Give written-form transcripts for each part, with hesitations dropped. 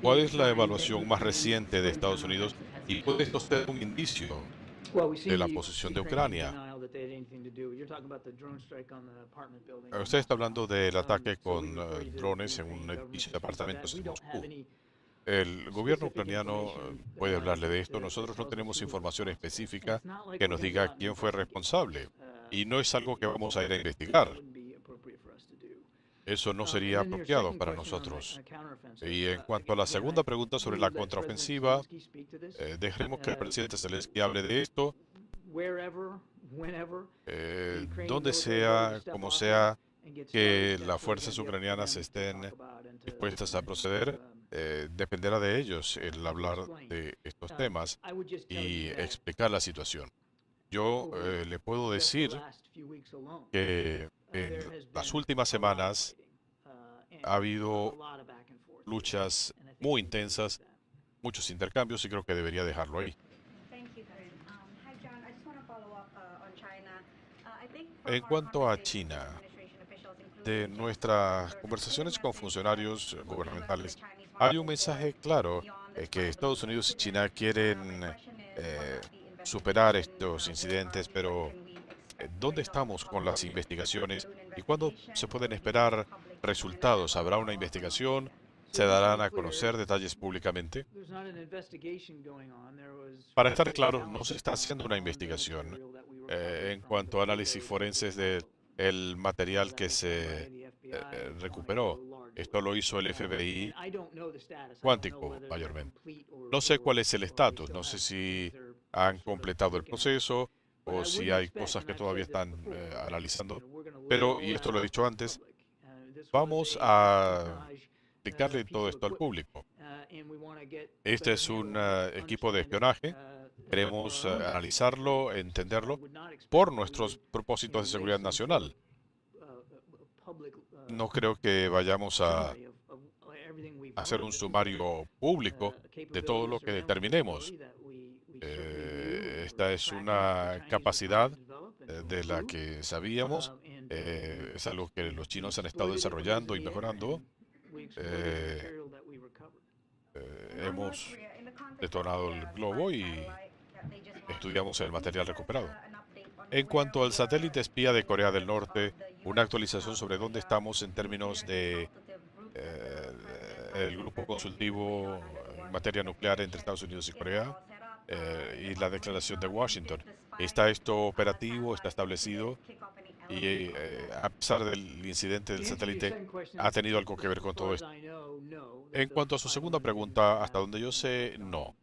¿Cuál es la evaluación más reciente de Estados Unidos y puede esto ser un indicio de la posición de Ucrania? Usted está hablando del ataque con drones en un edificio de apartamentos en Moscú. El gobierno ucraniano puede hablarle de esto. Nosotros no tenemos información específica que nos diga quién fue responsable y no es algo que vamos a ir a investigar. Eso no sería apropiado para nosotros. Y en cuanto a la segunda pregunta sobre la contraofensiva, dejaremos que el presidente Zelensky hable de esto, donde sea, como sea, que las fuerzas ucranianas estén dispuestas a proceder, dependerá de ellos el hablar de estos temas y explicar la situación. Yo le puedo decir que en las últimas semanas ha habido luchas muy intensas, muchos intercambios y creo que debería dejarlo ahí. En cuanto a China, de nuestras conversaciones con funcionarios gubernamentales, hay un mensaje claro que Estados Unidos y China quieren eh, superar estos incidentes, pero ¿dónde estamos con las investigaciones y cuándo se pueden esperar resultados? ¿Habrá una investigación? ¿Se darán a conocer detalles públicamente? Para estar claros, no se está haciendo una investigación en cuanto a análisis forenses del material que se recuperó. Esto lo hizo el FBI cuántico mayormente. No sé cuál es el estatus, no sé si han completado el proceso o si hay cosas que todavía están analizando, pero, y esto lo he dicho antes, vamos a explicarle todo esto al público. Este es un equipo de espionaje. Queremos analizarlo, entenderlo por nuestros propósitos de seguridad nacional. No creo que vayamos a hacer un sumario público de todo lo que determinemos. Esta es una capacidad de la que sabíamos. Es algo que los chinos han estado desarrollando y mejorando. Eh, hemos detonado el globo y estudiamos el material recuperado. En cuanto al satélite espía de Corea del Norte, una actualización sobre dónde estamos en términos de el grupo consultivo en materia nuclear entre Estados Unidos y Corea y la declaración de Washington. ¿Está esto operativo? ¿Está establecido? Y a pesar del incidente del satélite, ¿ha tenido algo que ver con todo esto? En cuanto a su segunda pregunta, hasta donde yo sé, no.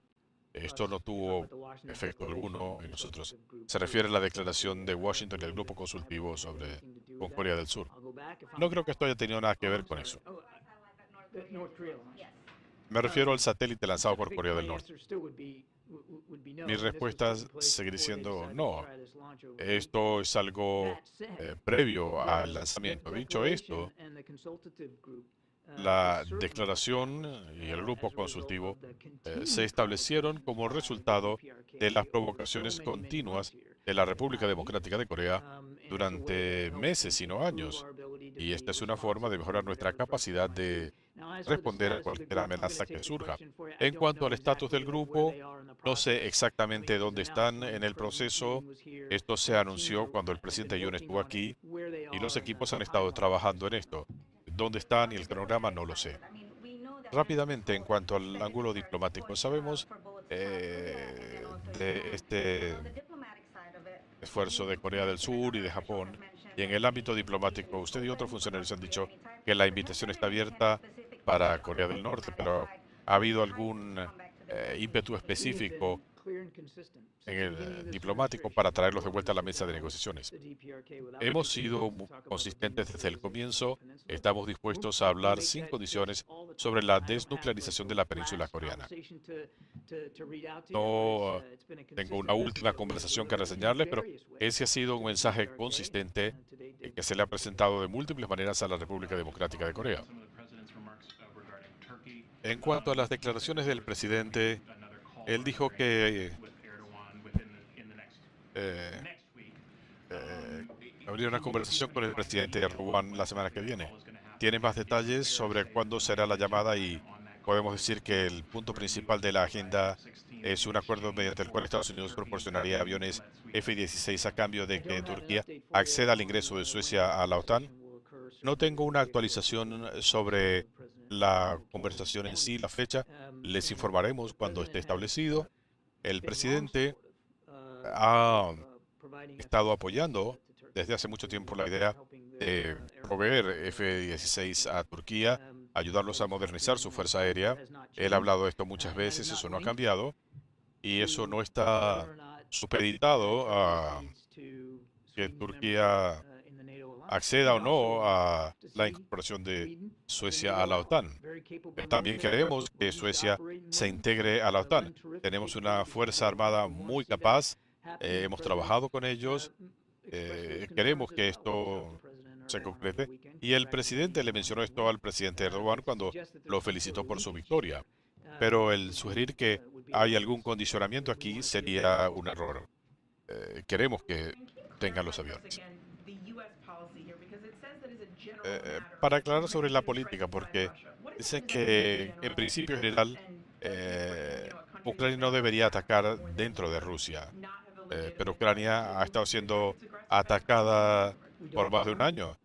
Esto no tuvo efecto alguno en nosotros. Se refiere a la declaración de Washington y el grupo consultivo sobre con Corea del Sur. No creo que esto haya tenido nada que ver con eso. Me refiero al satélite lanzado por Corea del Norte. Mi respuesta seguirá siendo no. Esto es algo previo al lanzamiento. Dicho esto, la declaración y el grupo consultivo se establecieron como resultado de las provocaciones continuas de la República Democrática de Corea durante meses, si no años. Y esta es una forma de mejorar nuestra capacidad de responder a cualquier amenaza que surja. En cuanto al estatus del grupo, no sé exactamente dónde están en el proceso. Esto se anunció cuando el presidente Yoon estuvo aquí y los equipos han estado trabajando en esto. ¿Dónde están y el cronograma? No lo sé. Rápidamente, en cuanto al ángulo diplomático, sabemos de este esfuerzo de Corea del Sur y de Japón. Y en el ámbito diplomático, usted y otros funcionarios han dicho que la invitación está abierta para Corea del Norte, pero ¿ha habido algún ímpetu específico en el diplomático para traerlos de vuelta a la mesa de negociaciones? Hemos sido consistentes desde el comienzo. Estamos dispuestos a hablar sin condiciones sobre la desnuclearización de la península coreana. No tengo una última conversación que reseñarles, pero ese ha sido un mensaje consistente que se le ha presentado de múltiples maneras a la República Democrática de Corea. En cuanto a las declaraciones del presidente, él dijo que eh, eh, habría una conversación con el presidente Erdogan la semana que viene. tiene más detalles sobre cuándo será la llamada y podemos decir que el punto principal de la agenda es un acuerdo mediante el cual Estados Unidos proporcionaría aviones F-16 a cambio de que Turquía acceda al ingreso de Suecia a la OTAN. No tengo una actualización sobre la conversación en sí, la fecha. Les informaremos cuando esté establecido. El presidente ha estado apoyando desde hace mucho tiempo la idea de proveer F-16 a Turquía, ayudarlos a modernizar su fuerza aérea. Él ha hablado de esto muchas veces, eso no ha cambiado y eso no está supeditado a que Turquía acceda o no a la incorporación de Suecia a la OTAN. También queremos que Suecia se integre a la OTAN. Tenemos una fuerza armada muy capaz, hemos trabajado con ellos, queremos que esto se concrete. Y el presidente le mencionó esto al presidente Erdogan cuando lo felicitó por su victoria. Pero el sugerir que hay algún condicionamiento aquí sería un error. Queremos que tengan los aviones. Para aclarar sobre la política, porque dicen que en principio general Ucrania no debería atacar dentro de Rusia, pero Ucrania ha estado siendo atacada por más de un año.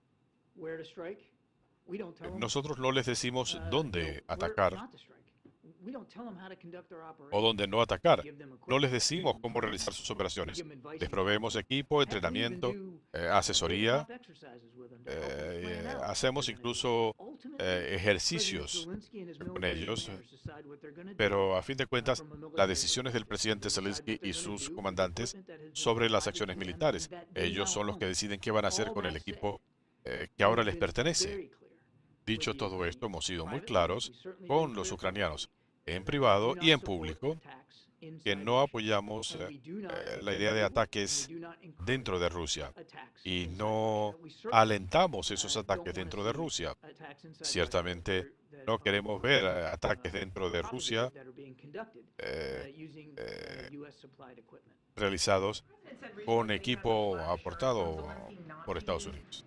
Nosotros no les decimos dónde atacar o dónde no atacar. No les decimos cómo realizar sus operaciones. Les proveemos equipo, entrenamiento, asesoría. Hacemos incluso ejercicios con ellos, pero a fin de cuentas, las decisiones del presidente Zelensky y sus comandantes sobre las acciones militares, ellos son los que deciden qué van a hacer con el equipo que ahora les pertenece. Dicho todo esto, hemos sido muy claros con los ucranianos, en privado y en público, que no apoyamos la idea de ataques dentro de Rusia y no alentamos esos ataques dentro de Rusia. Ciertamente no queremos ver ataques dentro de Rusia eh, eh, realizados con equipo aportado por Estados Unidos.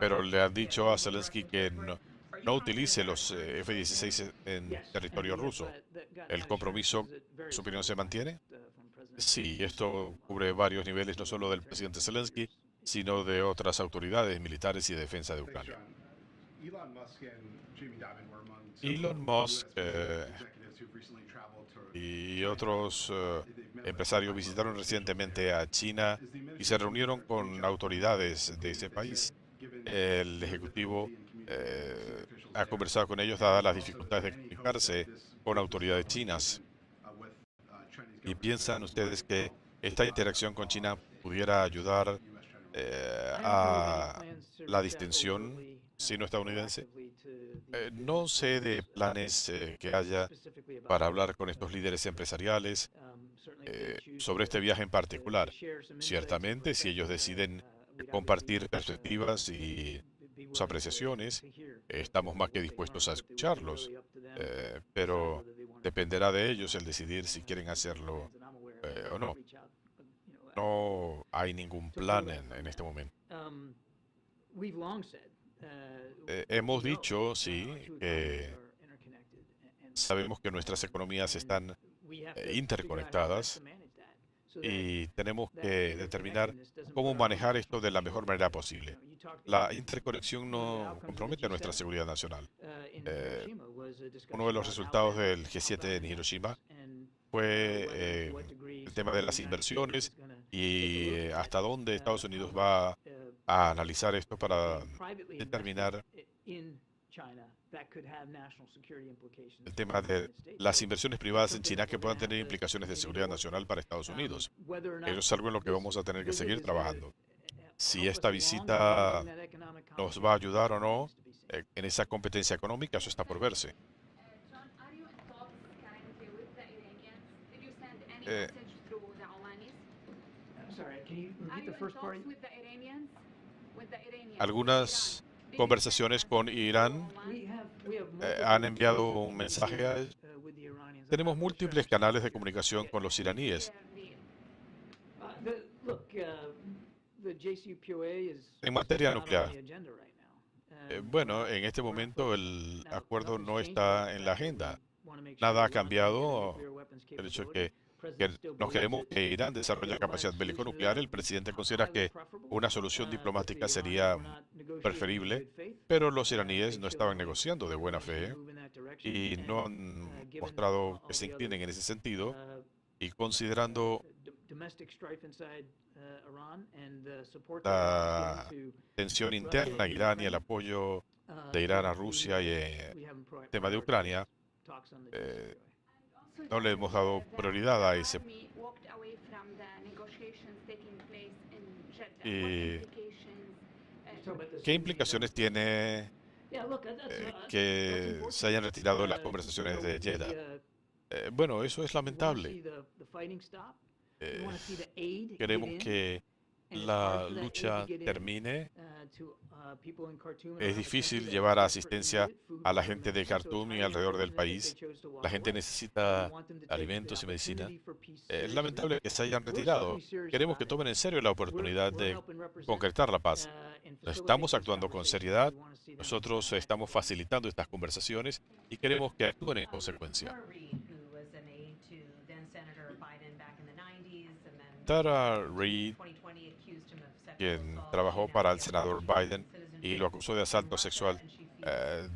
Pero le han dicho a Zelensky que no utilice los F-16 en territorio ruso. ¿El compromiso, su opinión, se mantiene? Sí, esto cubre varios niveles, no solo del presidente Zelensky, sino de otras autoridades militares y de defensa de Ucrania. Elon Musk y otros empresarios visitaron recientemente a China y se reunieron con autoridades de ese país. El ejecutivo ha conversado con ellos dadas las dificultades de comunicarse con autoridades chinas. ¿Y piensan ustedes que esta interacción con China pudiera ayudar a la distensión sino-estadounidense? No sé de planes que haya para hablar con estos líderes empresariales sobre este viaje en particular. Ciertamente, si ellos deciden compartir perspectivas y sus apreciaciones, estamos más que dispuestos a escucharlos, pero dependerá de ellos el decidir si quieren hacerlo o no. No hay ningún plan en este momento. Hemos dicho, sí, que sabemos que nuestras economías están interconectadas y tenemos que determinar cómo manejar esto de la mejor manera posible. La interconexión no compromete nuestra seguridad nacional. Eh, Uno de los resultados del G7 en Hiroshima fue el tema de las inversiones y hasta dónde Estados Unidos va a analizar esto para determinar el tema de las inversiones privadas en China que puedan tener implicaciones de seguridad nacional para Estados Unidos. Eso es algo en lo que vamos a tener que seguir trabajando. Si esta visita nos va a ayudar o no en esa competencia económica, eso está por verse. Eh, Algunas conversaciones con Irán han enviado un mensaje a ellos. Tenemos múltiples canales de comunicación con los iraníes. En materia nuclear, Bueno, en este momento el acuerdo no está en la agenda. Nada ha cambiado. El hecho de que no queremos que Irán desarrolle capacidad bélico-nuclear. El presidente considera que una solución diplomática sería preferible, pero los iraníes no estaban negociando de buena fe y no han mostrado que se inclinen en ese sentido. Y considerando la tensión interna en Irán y el apoyo de Irán a Rusia y el tema de Ucrania, eh, no le hemos dado prioridad a ese. ¿Y qué implicaciones tiene que se hayan retirado las conversaciones de Jeddah? Bueno, eso es lamentable. Eh, Queremos que la lucha termine. Es difícil llevar asistencia a la gente de Khartoum y alrededor del país. La gente necesita alimentos y medicina. Es lamentable que se hayan retirado. Queremos que tomen en serio la oportunidad de concretar la paz. Estamos actuando con seriedad. Nosotros estamos facilitando estas conversaciones y queremos que actúen en consecuencia. Tara Reid, quien trabajó para el senador Biden y lo acusó de asalto sexual,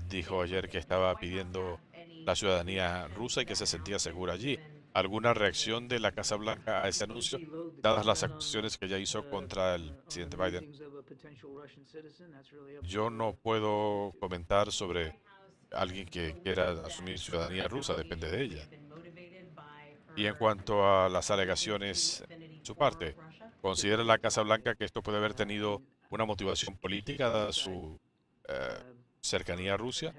dijo ayer que estaba pidiendo la ciudadanía rusa y que se sentía segura allí. ¿Alguna reacción de la Casa Blanca a ese anuncio, dadas las acusaciones que ya hizo contra el presidente Biden? Yo no puedo comentar sobre alguien que quiera asumir ciudadanía rusa, depende de ella. Y en cuanto a las alegaciones, su parte, ¿considera la Casa Blanca que esto puede haber tenido una motivación política dada su eh, cercanía a Rusia?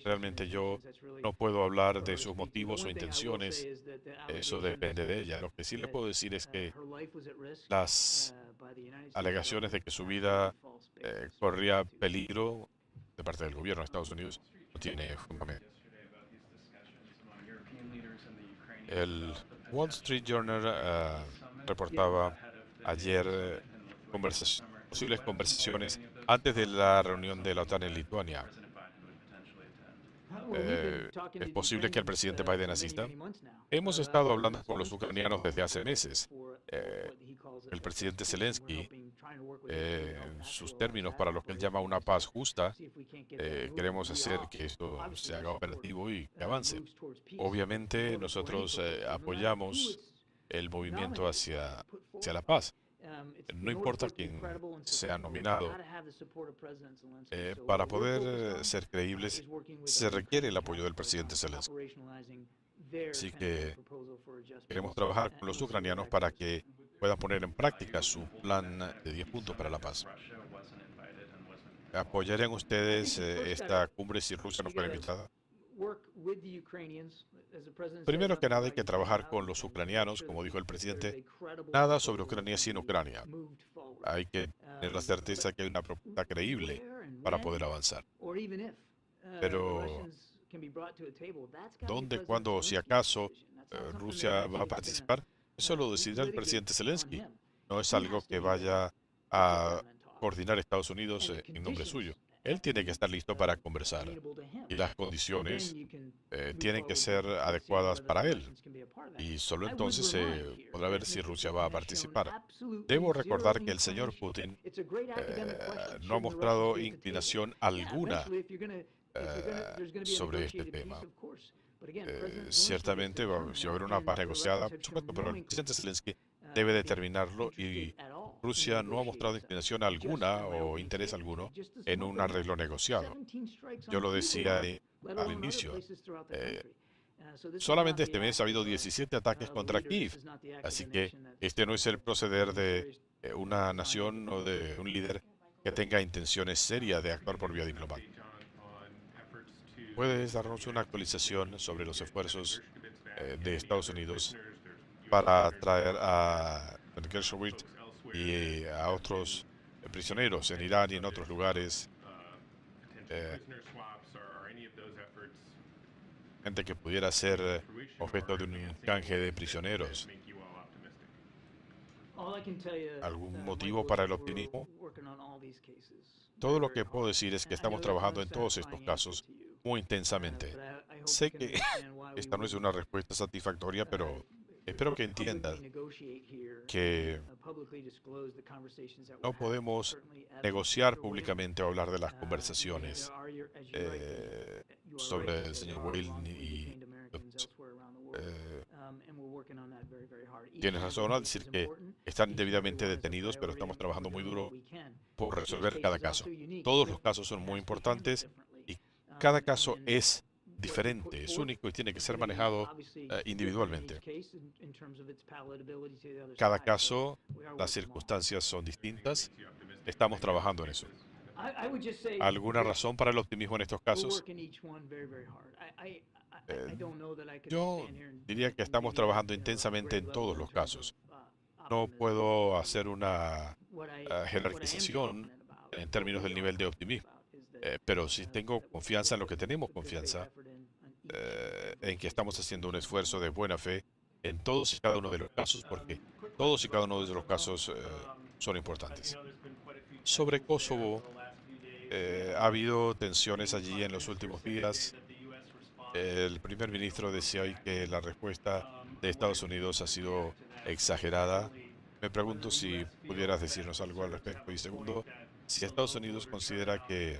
Realmente yo no puedo hablar de sus motivos o intenciones, eso depende de ella. Lo que sí le puedo decir es que las alegaciones de que su vida corría peligro de parte del gobierno de Estados Unidos no tiene fundamento. El Wall Street Journal reportaba ayer posibles conversaciones antes de la reunión de la OTAN en Lituania. Es posible que el presidente Biden asista. Hemos estado hablando con los ucranianos desde hace meses. Eh, el presidente Zelensky, en sus términos para lo que él llama una paz justa, queremos hacer que esto se haga operativo y que avance. Obviamente nosotros apoyamos el movimiento hacia la paz. No importa quién sea nominado, para poder ser creíbles se requiere el apoyo del presidente Zelensky. Así que queremos trabajar con los ucranianos para que puedan poner en práctica su plan de 10 puntos para la paz. ¿Apoyarían ustedes esta cumbre si Rusia no fuera invitada? Primero que nada hay que trabajar con los ucranianos, como dijo el presidente, nada sobre Ucrania sin Ucrania. Hay que tener la certeza que hay una propuesta creíble para poder avanzar. Pero, ¿dónde, cuándo o si acaso Rusia va a participar? Eso lo decidirá el presidente Zelensky. No es algo que vaya a coordinar Estados Unidos en nombre suyo. Él tiene que estar listo para conversar y las condiciones tienen que ser adecuadas para él. Y solo entonces se podrá ver si Rusia va a participar. Debo recordar que el señor Putin no ha mostrado inclinación alguna sobre este tema. Ciertamente, si va a haber una paz negociada, por supuesto, pero el presidente Zelensky debe determinarlo y Rusia no ha mostrado inclinación alguna o interés alguno en un arreglo negociado. Yo lo decía al inicio. Solamente este mes ha habido 17 ataques contra Kiev, así que este no es el proceder de una nación o de un líder que tenga intenciones serias de actuar por vía diplomática. ¿Puedes darnos una actualización sobre los esfuerzos de Estados Unidos para traer a Dershowitz y a otros prisioneros en Irán y en otros lugares? eh, Gente que pudiera ser objeto de un canje de prisioneros. ¿Algún motivo para el optimismo? Todo lo que puedo decir es que estamos trabajando en todos estos casos muy intensamente. Sé que esta no es una respuesta satisfactoria, pero espero que entiendas que no podemos negociar públicamente o hablar de las conversaciones sobre el señor Whalen y eh, tienes razón al decir que están debidamente detenidos, pero estamos trabajando muy duro por resolver cada caso. Todos los casos son muy importantes y cada caso es diferente, es único y tiene que ser manejado individualmente. Cada caso, las circunstancias son distintas. Estamos trabajando en eso. ¿Alguna razón para el optimismo en estos casos? Eh, yo diría que estamos trabajando intensamente en todos los casos. No puedo hacer una jerarquización en términos del nivel de optimismo, pero sí tengo confianza en lo que tenemos confianza, en que estamos haciendo un esfuerzo de buena fe en todos y cada uno de los casos, porque todos y cada uno de los casos son importantes. Sobre Kosovo, ha habido tensiones allí en los últimos días. El primer ministro decía hoy que la respuesta de Estados Unidos ha sido exagerada. Me pregunto si pudieras decirnos algo al respecto. Y segundo, si Estados Unidos considera que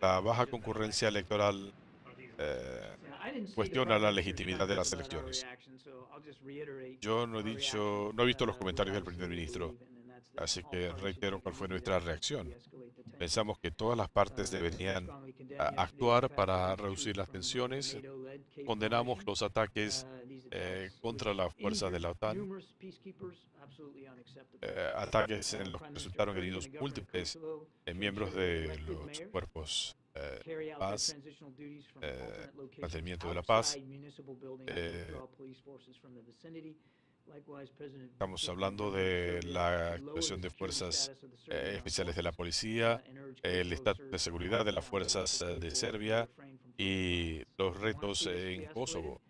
la baja concurrencia electoral cuestiona la legitimidad de las elecciones. Yo no he visto los comentarios del primer ministro, así que reitero cuál fue nuestra reacción. Pensamos que todas las partes deberían actuar para reducir las tensiones. Condenamos los ataques contra las fuerzas de la OTAN, ataques en los que resultaron heridos múltiples miembros de los cuerpos paz, mantenimiento de la paz. Eh, Estamos hablando de la actuación de fuerzas especiales de la policía, el estatus de seguridad de las fuerzas de Serbia y los retos en Kosovo.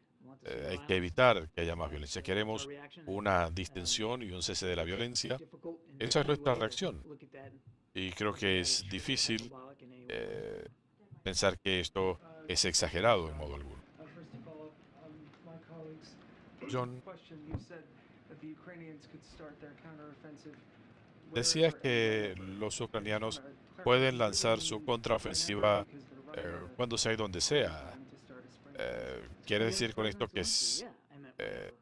Hay que evitar que haya más violencia. Queremos una distensión y un cese de la violencia. Esa es nuestra reacción. Y creo que es difícil eh, pensar que esto es exagerado en modo alguno. John, decías que los ucranianos pueden lanzar su contraofensiva cuando sea y donde sea. ¿Quiere decir con esto que eh,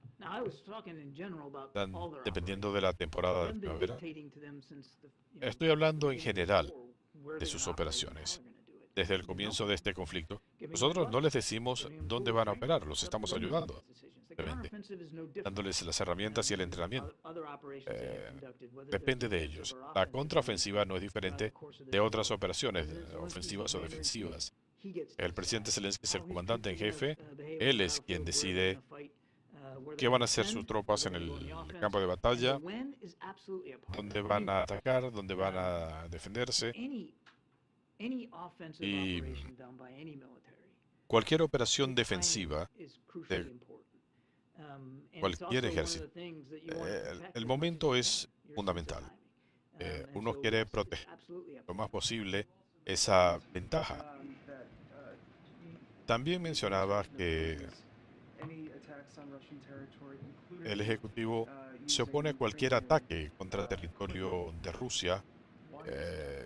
están dependiendo de la temporada de primavera? Estoy hablando en general de sus operaciones. Desde el comienzo de este conflicto, nosotros no les decimos dónde van a operar, los estamos ayudando, simplemente, dándoles las herramientas y el entrenamiento. Eh, Depende de ellos. La contraofensiva no es diferente de otras operaciones, ofensivas o defensivas. El presidente Zelensky es el comandante en jefe. Él es quien decide qué van a hacer sus tropas en el campo de batalla, dónde van a atacar, dónde van a defenderse. Y cualquier operación defensiva de cualquier ejército, el momento es fundamental. Uno quiere proteger lo más posible esa ventaja. También mencionaba que el Ejecutivo se opone a cualquier ataque contra el territorio de Rusia,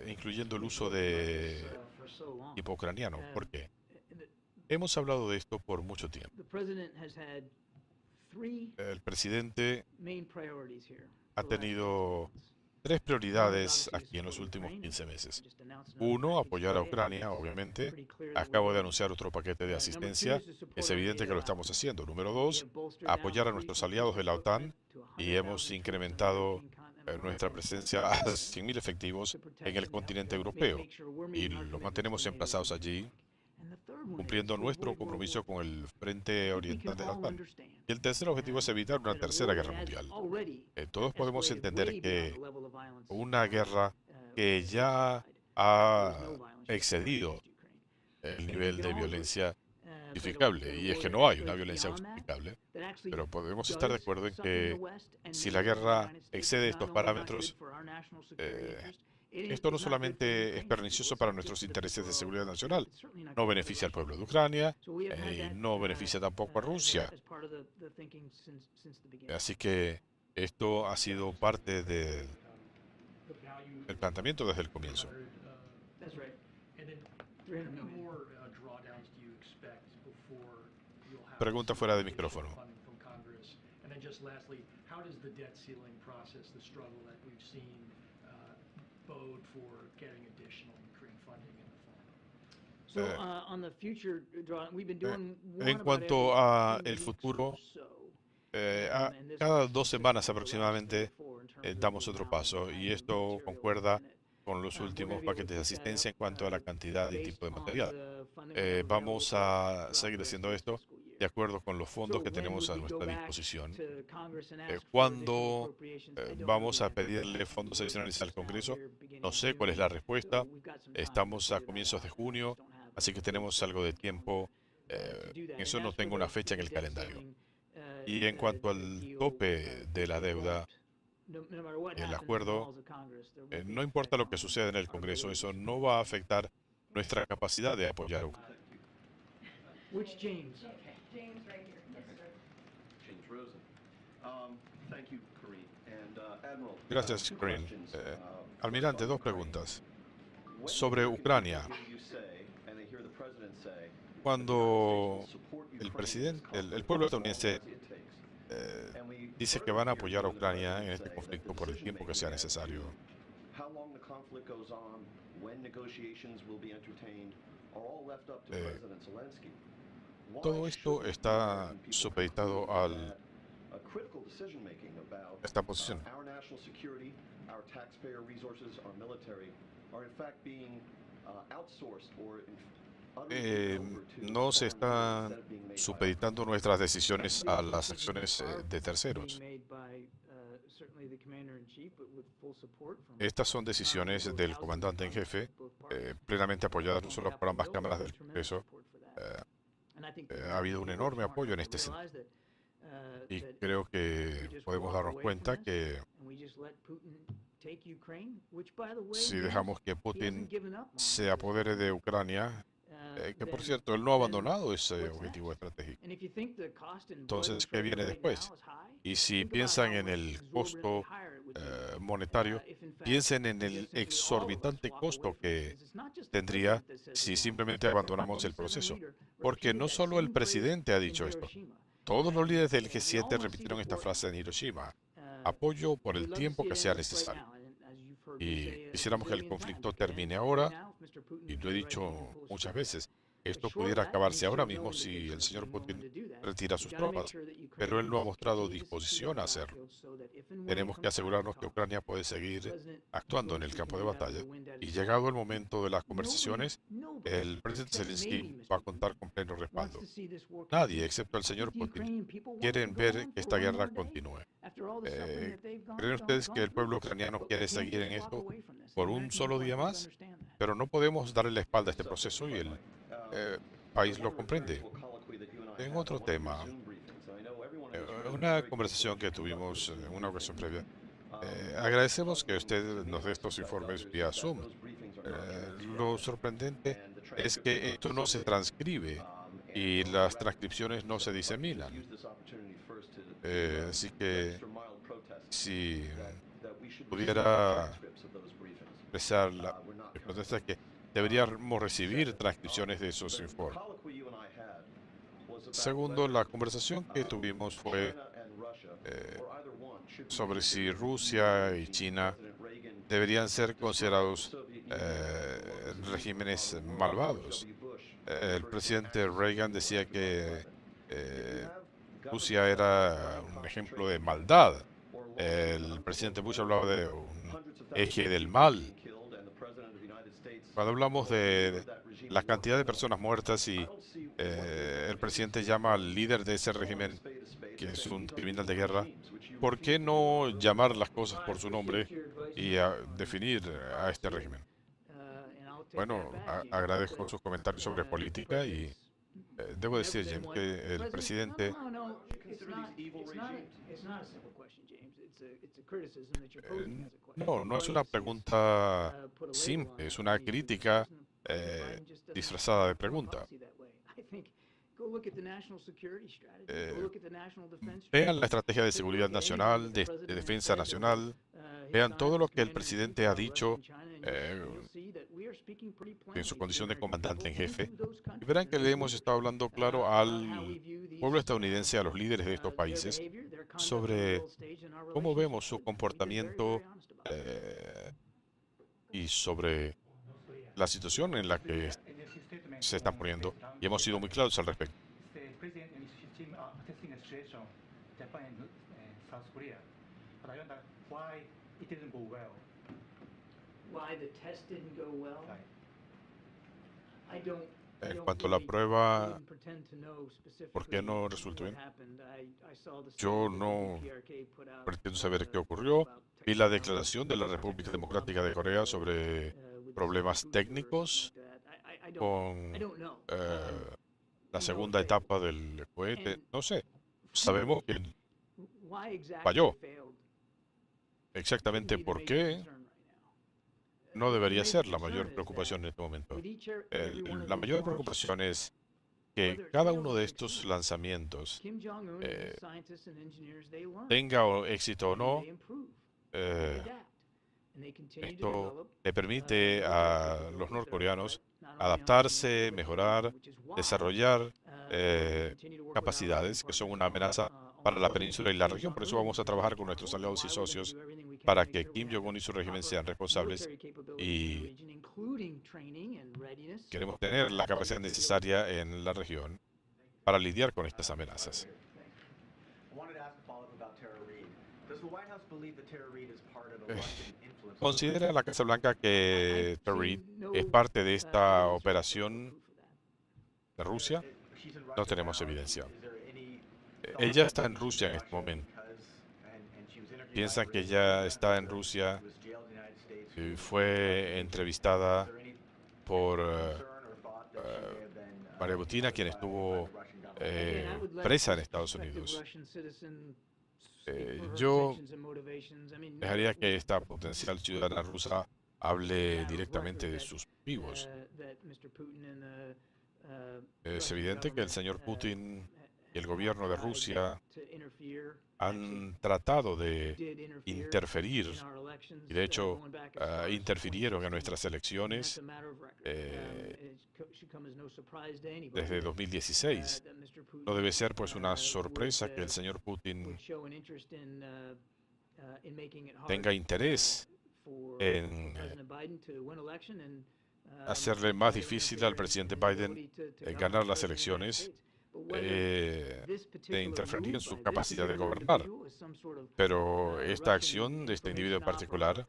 incluyendo el uso de equipo ucraniano. ¿Por qué? Hemos hablado de esto por mucho tiempo. El presidente ha tenido tres prioridades aquí en los últimos 15 meses. Uno, apoyar a Ucrania, obviamente. Acabo de anunciar otro paquete de asistencia. Es evidente que lo estamos haciendo. Número dos, apoyar a nuestros aliados de la OTAN y hemos incrementado nuestra presencia a 100.000 efectivos en el continente europeo y los mantenemos emplazados allí cumpliendo nuestro compromiso con el frente oriental de la OTAN. Y el tercer objetivo es evitar una tercera guerra mundial. Todos podemos entender que una guerra que ya ha excedido el nivel de violencia justificable, y es que no hay una violencia justificable, pero podemos estar de acuerdo en que si la guerra excede estos parámetros, esto no solamente es pernicioso para nuestros intereses de seguridad nacional, no beneficia al pueblo de Ucrania y no beneficia tampoco a Rusia. Así que esto ha sido parte del planteamiento desde el comienzo. Pregunta fuera de micrófono. Eh, en cuanto a el futuro, cada 2 semanas aproximadamente damos otro paso, y esto concuerda con los últimos paquetes de asistencia en cuanto a la cantidad y tipo de material. Vamos a seguir haciendo esto de acuerdo con los fondos que tenemos a nuestra disposición. ¿Cuándo vamos a pedirle fondos adicionales al Congreso? No sé cuál es la respuesta. Estamos a comienzos de junio, así que tenemos algo de tiempo. Eso no tengo una fecha en el calendario. Y en cuanto al tope de la deuda, el acuerdo, no importa lo que suceda en el Congreso, eso no va a afectar nuestra capacidad de apoyar a Ucrania. Which James? Okay, James right here. Yes, sir. James Rosen. Thank you, Karine. And Admiral, Gracias, two Corinne. questions. Almirante, dos preguntas. Sobre Ucrania, cuando el presidente, el pueblo estadounidense dice que van a apoyar a Ucrania en este conflicto por el tiempo que sea necesario, todo esto está supeditado a esta posición. No se están supeditando nuestras decisiones a las acciones de terceros. Estas son decisiones del comandante en jefe, plenamente apoyadas no solo por ambas cámaras del Congreso. Ha habido un enorme apoyo en este sentido. Y creo que podemos darnos cuenta que si dejamos que Putin se apodere de Ucrania, que por cierto, él no ha abandonado ese objetivo estratégico. Entonces, ¿qué viene después? Y si piensan en el costo monetario, piensen en el exorbitante costo que tendría si simplemente abandonamos el proceso. Porque no solo el presidente ha dicho esto, todos los líderes del G7 repitieron esta frase en Hiroshima: apoyo por el tiempo que sea necesario. Y quisiéramos que el conflicto termine ahora, y lo he dicho muchas veces, esto pudiera acabarse ahora mismo si el señor Putin retira sus tropas, pero él no ha mostrado disposición a hacerlo. Tenemos que asegurarnos que Ucrania puede seguir actuando en el campo de batalla, y llegado el momento de las conversaciones, el presidente Zelensky va a contar con pleno respaldo. Nadie, excepto el señor Putin, quieren ver que esta guerra continúe. ¿Creen ustedes que el pueblo ucraniano quiere seguir en esto por un solo día más? Pero no podemos darle la espalda a este proceso, y el país lo comprende. En otro tema, una conversación que tuvimos en una ocasión previa, agradecemos que usted nos dé estos informes vía Zoom. Lo sorprendente es que esto no se transcribe y las transcripciones no se diseminan. Así que si pudiera expresar la protesta, que deberíamos recibir transcripciones de esos informes. Segundo, la conversación que tuvimos fue sobre si Rusia y China deberían ser considerados regímenes malvados. El presidente Reagan decía que Rusia era un ejemplo de maldad. El presidente Bush hablaba de un eje del mal. Cuando hablamos de la cantidad de personas muertas y el presidente llama al líder de ese régimen, que es un criminal de guerra, ¿por qué no llamar las cosas por su nombre y definir a este régimen? Bueno, agradezco sus comentarios sobre política, y Debo decir, James, que el presidente No. Consider these evil regimes? It's not a simple question, James. It's a criticism that you're posing eh, as a question. no es una pregunta Put a label on simple, it. es una The crítica President Biden just doesn't disfrazada de have foreign pregunta. policy that way. I think go look at the national security strategy. Go Eh, look at the national defense Vean la strategy. estrategia de Take a seguridad look at anything nacional, that the de president has defensa said over, nacional. his Vean time todo as lo que el commander-in-chief presidente ha about Russia dicho and China, and eh, you'll see that we are speaking pretty en su plainly to the condición de American comandante en people jefe. and to those Y countries verán and que their le hemos estado leaders, hablando claro about how we al view pueblo these, estadounidense, a los líderes de estos their países, behavior, their conduct on the sobre world stage and our cómo vemos relationship su with them. We've been very, comportamiento very honest about that. eh, y sobre la situación en la que se están poniendo. Y hemos sido muy claros al respecto. The president and his team are assessing the situation, Japan and South Korea. But I wonder why it didn't go well. Why the test didn't go well? Right. I don't. I En don't cuanto a la really- I prueba, wouldn't pretend to know ¿por qué no specifically resultó what bien? happened. I saw the Yo statement that no DPRK put out, pretendo saber qué ocurrió. about Vi la technicalities, declaración de la República Democrática de Corea sobre with the problemas second booster or técnicos something like that. I con don't know. la segunda etapa del cohete. No sé. Sabemos que Why exactly falló. it failed Exactamente shouldn't be the por major qué concern right now. no debería The ser major la mayor concern is preocupación en that este momento. with each and every one of La these mayor launches, preocupación es que whether cada fail uno or de estos succeed, lanzamientos, Kim Jong-un and eh, his scientists and engineers, they learn, tenga éxito o and no, they improve, eh, they adapt, and they continue to esto develop, le permite nuclear a capabilities los that are norcoreanos not only on adaptarse, nuclear, but mejorar, which is why, desarrollar we continue to work with our capacidades allies que son and una partners, amenaza para la on península y la región. Por eso vamos a trabajar con nuestros aliados y socios para que Kim Jong-un y su régimen sean responsables y queremos tener la capacidad necesaria en la región para lidiar con estas amenazas. I wanted to ask a follow-up about Tara Reid. Does the White House believe that Tara Reid is part of a Eh, Russian influence? ¿Considera la Casa Blanca que Tariq es parte de esta operación de Rusia? She's in Russia No tenemos now. evidencia. Is there any Ella está en Rusia en este momento. and she was interviewed Piensan by que British ella media, está en Rusia she was jailed in the United States. y fue entrevistada Is there any por concern or thought that she may have been, María Butina, quien by estuvo the Russian government? presa en Estados Unidos. Yo dejaría que esta potencial ciudadana rusa hable directamente de sus vivos. Es evidente que el señor Putin y el gobierno de Rusia han tratado de interferir y de hecho interfirieron en nuestras elecciones desde 2016. No debe ser pues una sorpresa que el señor Putin tenga interés en hacerle más difícil al presidente Biden ganar las elecciones, de interferir en su capacidad de gobernar. Pero esta acción de este individuo en particular,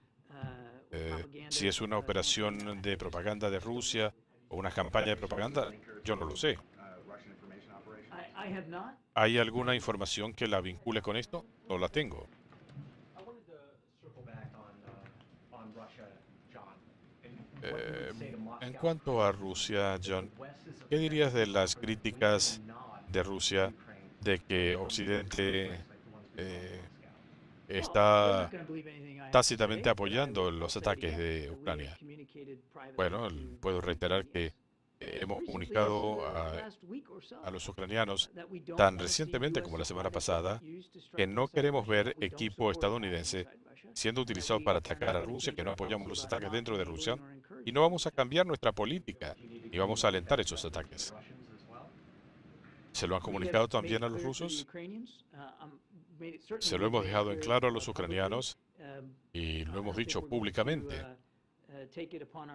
si es una operación de propaganda de Rusia o una campaña de propaganda, yo no lo sé. Russian information operation? ¿Hay alguna información que la vincule con esto? No la tengo. I wanted to circle back on Russia, John. And what you would say to Moscow. En cuanto a Rusia, John, The West is ¿qué dirías de las upset críticas with nod de Rusia Ukraine, de que Occidente like the ones we saw in eh, Moscow. está tácitamente apoyando los ataques de Ucrania? Bueno, puedo reiterar que hemos comunicado a los ucranianos tan recientemente como la semana pasada que no queremos ver equipo estadounidense siendo utilizado para atacar a Rusia, que no apoyamos los ataques dentro de Rusia y no vamos a cambiar nuestra política y vamos a alentar esos ataques. ¿Se lo han comunicado también a los rusos? Se lo hemos dejado en claro a los ucranianos y lo hemos dicho públicamente.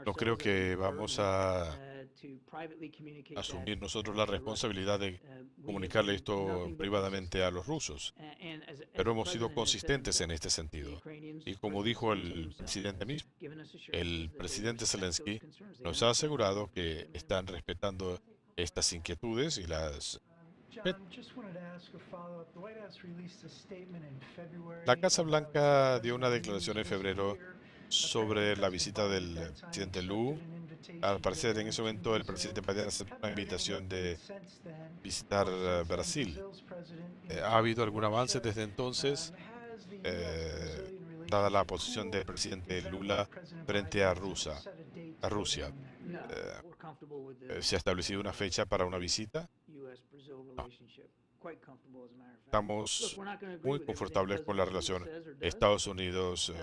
No creo que vamos a asumir nosotros la responsabilidad de comunicarle esto privadamente a los rusos, pero hemos sido consistentes en este sentido. Y como dijo el presidente mismo, el presidente Zelensky nos ha asegurado que están respetando estas inquietudes y las... La Casa Blanca dio una declaración en febrero sobre la visita del presidente Lu al parecer en ese momento el presidente Biden aceptó una invitación de visitar Brasil. ¿Ha habido algún avance desde entonces, dada la posición del presidente Lula frente a Rusia? No, Eh, we're comfortable with the ¿Se ha establecido una fecha para una visita? U.S.-Brazil relationship. Quite comfortable, as a matter of fact. Look, Estamos we're not going to agree muy with everything confortables con la President relación Lula says or does. Estados Unidos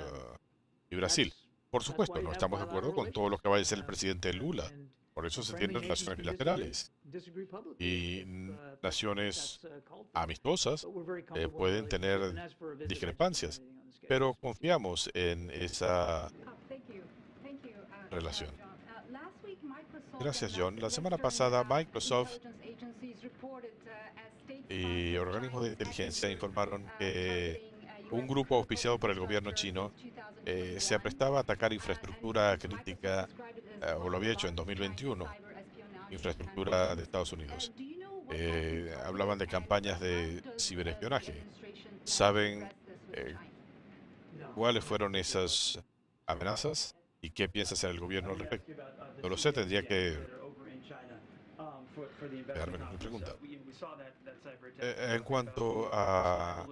y Brasil. Por That's supuesto, why no you have estamos de acuerdo con todo lo que vaya a decir el presidente Lula. And Por eso se friendly tienen nations relaciones can disagree, bilaterales. disagree publicly Y if naciones that's, called for. amistosas But we're very comfortable with the pueden relationship. tener And as for a visit, I just don't discrepancias, have anything on the schedule. pero confiamos en esa relación. Gracias, John. La semana pasada, Microsoft y organismos de inteligencia informaron que un grupo auspiciado por el gobierno chino se aprestaba a atacar infraestructura crítica, o lo había hecho en 2021, infraestructura de Estados Unidos. Hablaban de campañas de ciberespionaje. ¿Saben cuáles fueron esas amenazas y qué piensa hacer el gobierno al respecto? No lo sé, tendría que quedarme con mi pregunta. En cuanto a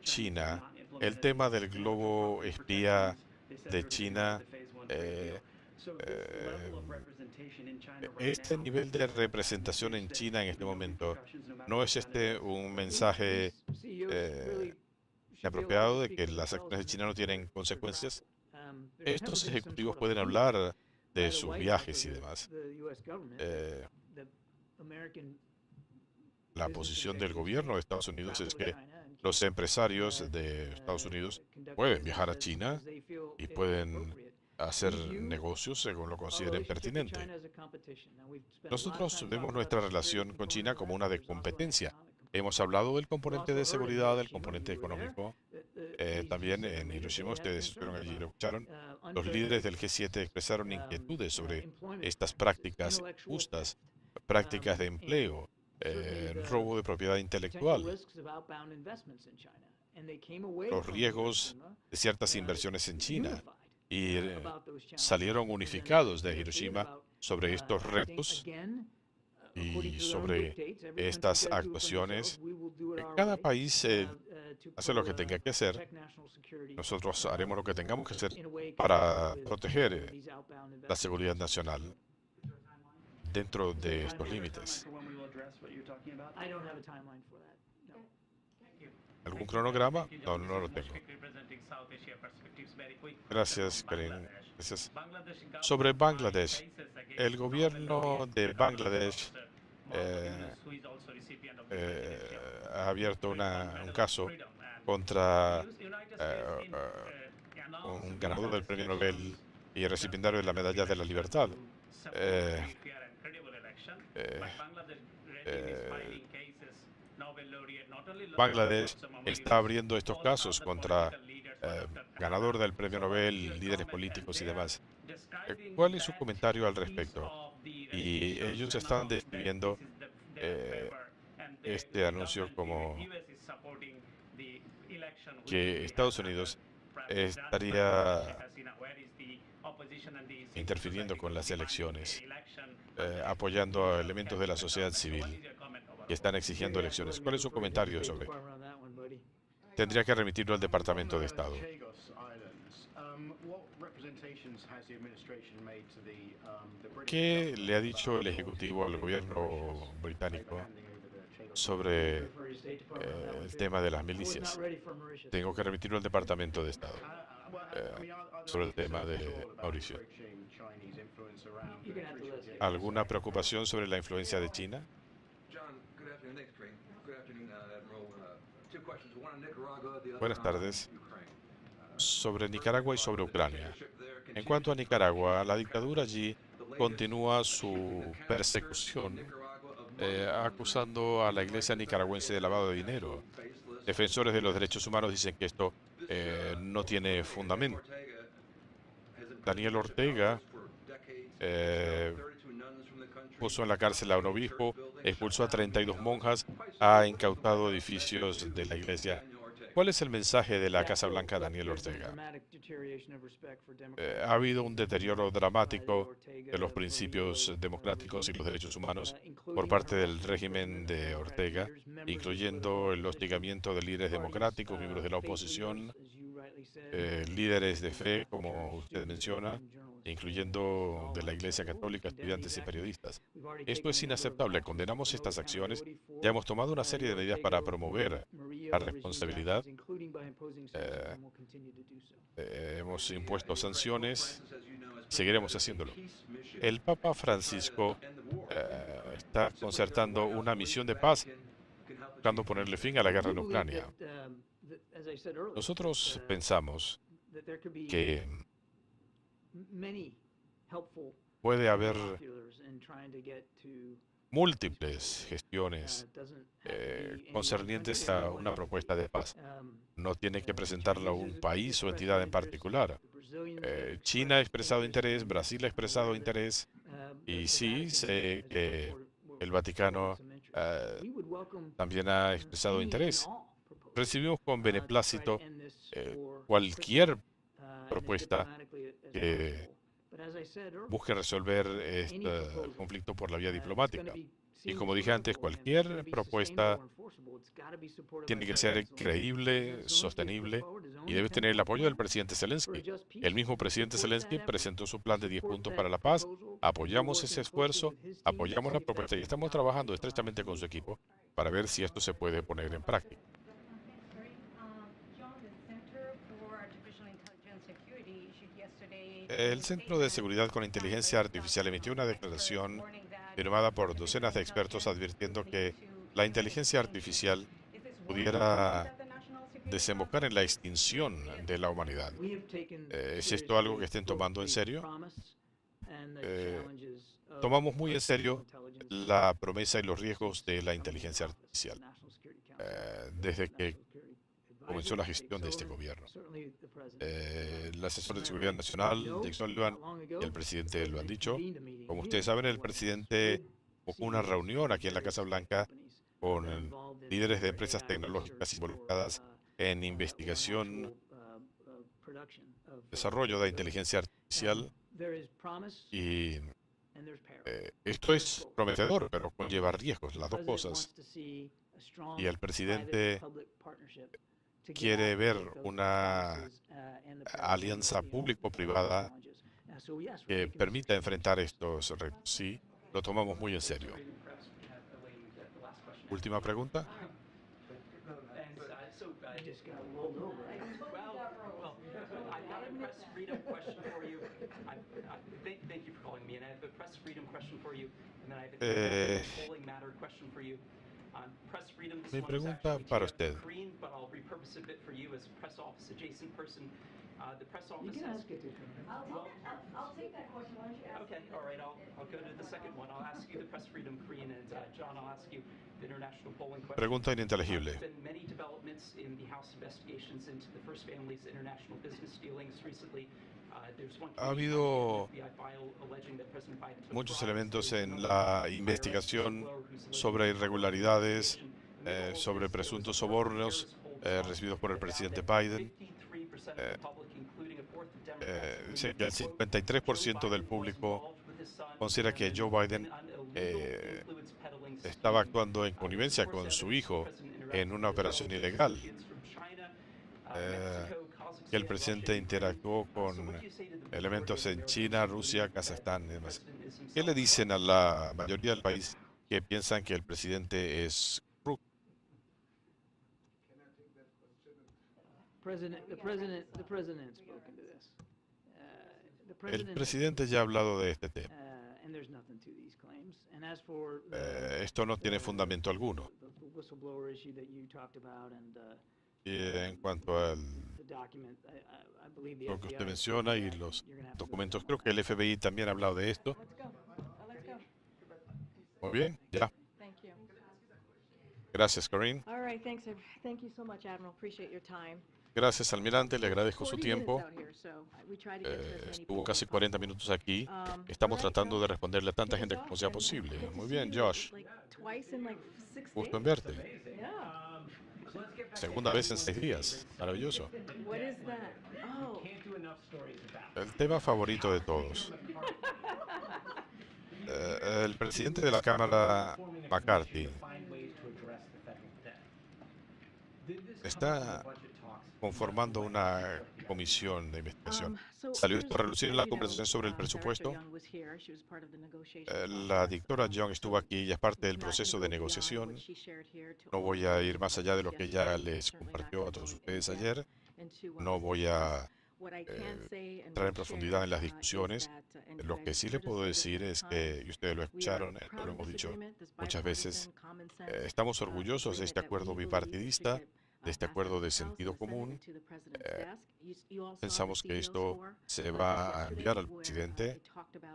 China, el tema del globo espía de China, este nivel de representación en China en este momento, ¿no es este un mensaje inapropiado de que las acciones de China no tienen consecuencias? Estos ejecutivos pueden hablar de sus viajes y demás. La posición del gobierno de Estados Unidos es que los empresarios de Estados Unidos pueden viajar a China y pueden hacer negocios según lo consideren pertinente. Nosotros vemos nuestra relación con China como una de competencia. Hemos hablado del componente de seguridad, del componente económico. También en Hiroshima, ustedes estuvieron allí y lo escucharon, los líderes del G7 expresaron inquietudes sobre estas prácticas justas, prácticas de empleo, robo de propiedad intelectual, los riesgos de ciertas inversiones en China, y salieron unificados de Hiroshima sobre estos retos y sobre estas actuaciones. Cada país hace lo que tenga que hacer. Nosotros haremos lo que tengamos que hacer para proteger la seguridad nacional dentro de estos límites. ¿Algún cronograma? No, no lo tengo. Gracias, Karim. Gracias. Sobre Bangladesh, el gobierno de Bangladesh ha abierto un caso contra un ganador del premio Nobel y recipiendario de la Medalla de la Libertad. Bangladesh está abriendo estos casos contra ganador del premio Nobel, líderes políticos y demás. ¿Cuál es su comentario al respecto? Y ellos están describiendo este anuncio como que Estados Unidos estaría interfiriendo con las elecciones, apoyando a elementos de la sociedad civil que están exigiendo elecciones. ¿Cuál es su comentario sobre? Tendría que remitirlo al Departamento de Estado. ¿Qué le ha dicho el Ejecutivo al gobierno británico sobre el tema de las milicias? Tengo que remitirlo al Departamento de Estado sobre el tema de Mauricio. ¿Alguna preocupación sobre la influencia de China? Buenas tardes. Sobre Nicaragua y sobre Ucrania. En cuanto a Nicaragua, la dictadura allí continúa su persecución, acusando a la iglesia nicaragüense de lavado de dinero. Defensores de los derechos humanos dicen que esto no tiene fundamento. Daniel Ortega puso en la cárcel a un obispo, expulsó a 32 monjas, ha incautado edificios de la iglesia. ¿Cuál es el mensaje de la Casa Blanca a Daniel Ortega? Ha habido un deterioro dramático de los principios democráticos y los derechos humanos por parte del régimen de Ortega, incluyendo el hostigamiento de líderes democráticos, miembros de la oposición, líderes de fe, como usted menciona, incluyendo de la Iglesia Católica, estudiantes y periodistas. Esto es inaceptable. Condenamos estas acciones. Ya hemos tomado una serie de medidas para promover la responsabilidad. Hemos impuesto sanciones. Seguiremos haciéndolo. El Papa Francisco está concertando una misión de paz, buscando ponerle fin a la guerra en Ucrania. Nosotros pensamos que puede haber múltiples gestiones concernientes a una propuesta de paz. No tiene que presentarla a un país o entidad en particular. China ha expresado interés, Brasil ha expresado interés, y sí, sé que el Vaticano también ha expresado interés. Recibimos con beneplácito cualquier propuesta que busque resolver este conflicto por la vía diplomática. Y como dije antes, cualquier propuesta tiene que ser creíble, sostenible y debe tener el apoyo del presidente Zelensky. El mismo presidente Zelensky presentó su plan de 10 puntos para la paz. Apoyamos ese esfuerzo, apoyamos la propuesta y estamos trabajando estrechamente con su equipo para ver si esto se puede poner en práctica. El Centro de Seguridad con Inteligencia Artificial emitió una declaración firmada por docenas de expertos advirtiendo que la inteligencia artificial pudiera desembocar en la extinción de la humanidad. ¿Es esto algo que estén tomando en serio? Tomamos muy en serio la promesa y los riesgos de la inteligencia artificial desde que comenzó la gestión de este gobierno. El asesor de seguridad nacional, Jake Sullivan, y el presidente lo han dicho. Como ustedes saben, el presidente hubo una reunión aquí en la Casa Blanca con líderes de empresas tecnológicas involucradas en investigación, desarrollo de inteligencia artificial, y esto es prometedor, pero conlleva riesgos, las dos cosas. Y el presidente quiere ver una alianza público-privada que permita enfrentar estos retos. Sí, lo tomamos muy en serio. Última pregunta. Mi pregunta para usted. You can ask it to Corinne. I'll take that question. Why don't you ask? Okay, all right. I'll go to the second one. I'll ask you the press freedom, Corinne, and John, I'll ask you the international polling question. Pregunta ininteligible. There's been many developments in the House investigations into the First Family's international business dealings recently. Ha habido muchos elementos en la investigación sobre irregularidades, sobre presuntos sobornos recibidos por el presidente Biden. El 53% del público considera que Joe Biden estaba actuando en connivencia con su hijo en una operación ilegal. Que el presidente interactuó con elementos en China, Rusia, Kazajstán y demás. ¿Qué le dicen a la mayoría del país que piensan que el presidente es corrupto? El presidente ya ha hablado de este tema. Esto no tiene fundamento alguno. Y en cuanto al lo que usted menciona y los documentos, creo que el FBI también ha hablado de esto. Muy bien, ya. Gracias, Corinne. Gracias, almirante, le agradezco su tiempo. Estuvo casi 40 minutos aquí. Estamos tratando de responderle a tanta gente como sea posible. Muy bien, Josh. Gusto en verte. Segunda vez en 6 días. Maravilloso. What is that? Oh, Can't do enough stories about. El tema favorito de todos. El presidente de la Cámara, McCarthy, Find ways to address the federal debt. Did this está budget talks conformando una comisión de investigación. Salió esto a relucir en la conversación sobre el presupuesto. La directora Young estuvo aquí y es parte del proceso de negociación. No voy a ir más allá de lo que ella les compartió a todos ustedes ayer. No voy a entrar en profundidad en las discusiones. Lo que sí le puedo decir es que, y ustedes lo escucharon, lo hemos dicho muchas veces, estamos orgullosos de este acuerdo bipartidista, de este acuerdo de sentido común. Pensamos que esto se va a enviar al presidente.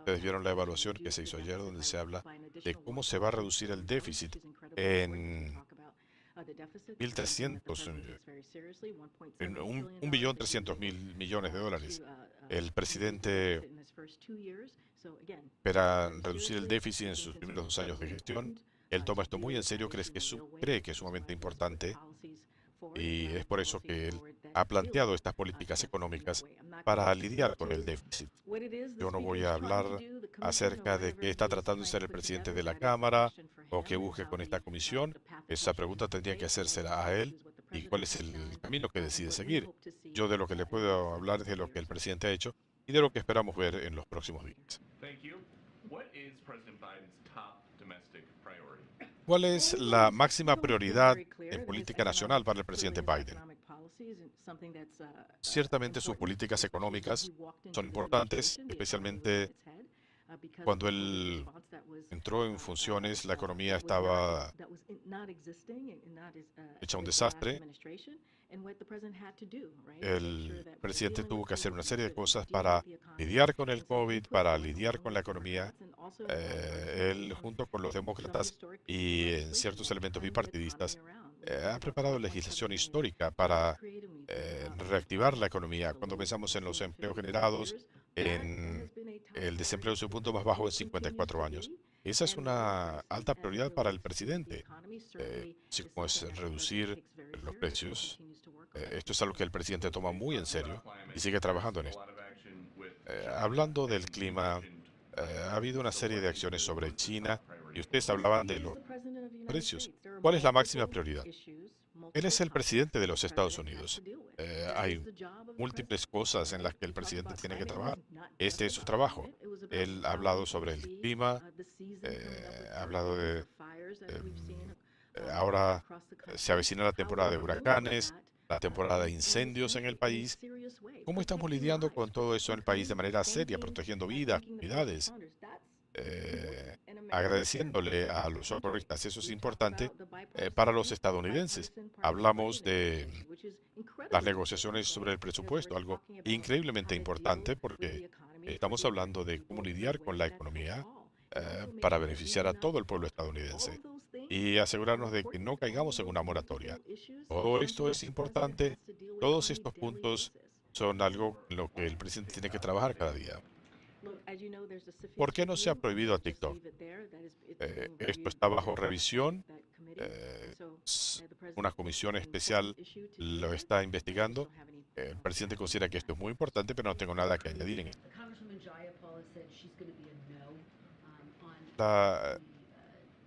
Ustedes vieron la evaluación que se hizo ayer, donde se habla de cómo se va a reducir el déficit en 1.300, en 1.300.000 millones de dólares. El presidente espera reducir el déficit en sus primeros 2 años de gestión. Él toma esto muy en serio, cree que es sumamente importante y es por eso que él ha planteado estas políticas económicas para lidiar con el déficit. Yo no voy a hablar acerca de qué está tratando de ser el presidente de la Cámara o qué busque con esta comisión. Esa pregunta tendría que hacérsela a él y cuál es el camino que decide seguir. Yo de lo que le puedo hablar es de lo que el presidente ha hecho y de lo que esperamos ver en los próximos días. Thank you. What is President Biden's top domestic priority? ¿Cuál es la máxima prioridad en política nacional para el presidente Biden? Ciertamente sus políticas económicas son importantes, especialmente cuando él entró en funciones, la economía estaba hecha un desastre. El presidente tuvo que hacer una serie de cosas para lidiar con el COVID, para lidiar con la economía. Él, junto con los demócratas y en ciertos elementos bipartidistas, ha preparado legislación histórica para reactivar la economía. Cuando pensamos en los empleos generados, en el desempleo en su punto más bajo en 54 años. Esa es una alta prioridad para el presidente, así como es reducir los precios. Esto es algo que el presidente toma muy en serio y sigue trabajando en esto. Hablando del clima, ha habido una serie de acciones sobre China y ustedes hablaban de los precios. ¿Cuál es la máxima prioridad? Él es el presidente de los Estados Unidos. Hay múltiples cosas en las que el presidente tiene que trabajar. Este es su trabajo. Él ha hablado sobre el clima, ha hablado de... ahora se avecina la temporada de huracanes, la temporada de incendios en el país. ¿Cómo estamos lidiando con todo eso en el país de manera seria, protegiendo vidas, comunidades? Agradeciéndole a los socorristas. Eso es importante para los estadounidenses. Hablamos de las negociaciones sobre el presupuesto, algo increíblemente importante porque estamos hablando de cómo lidiar con la economía para beneficiar a todo el pueblo estadounidense y asegurarnos de que no caigamos en una moratoria. Todo esto es importante. Todos estos puntos son algo en lo que el presidente tiene que trabajar cada día. ¿Por qué no se ha prohibido a TikTok? Esto está bajo revisión. Una comisión especial lo está investigando. El presidente considera que esto es muy importante, pero no tengo nada que añadir en esto. La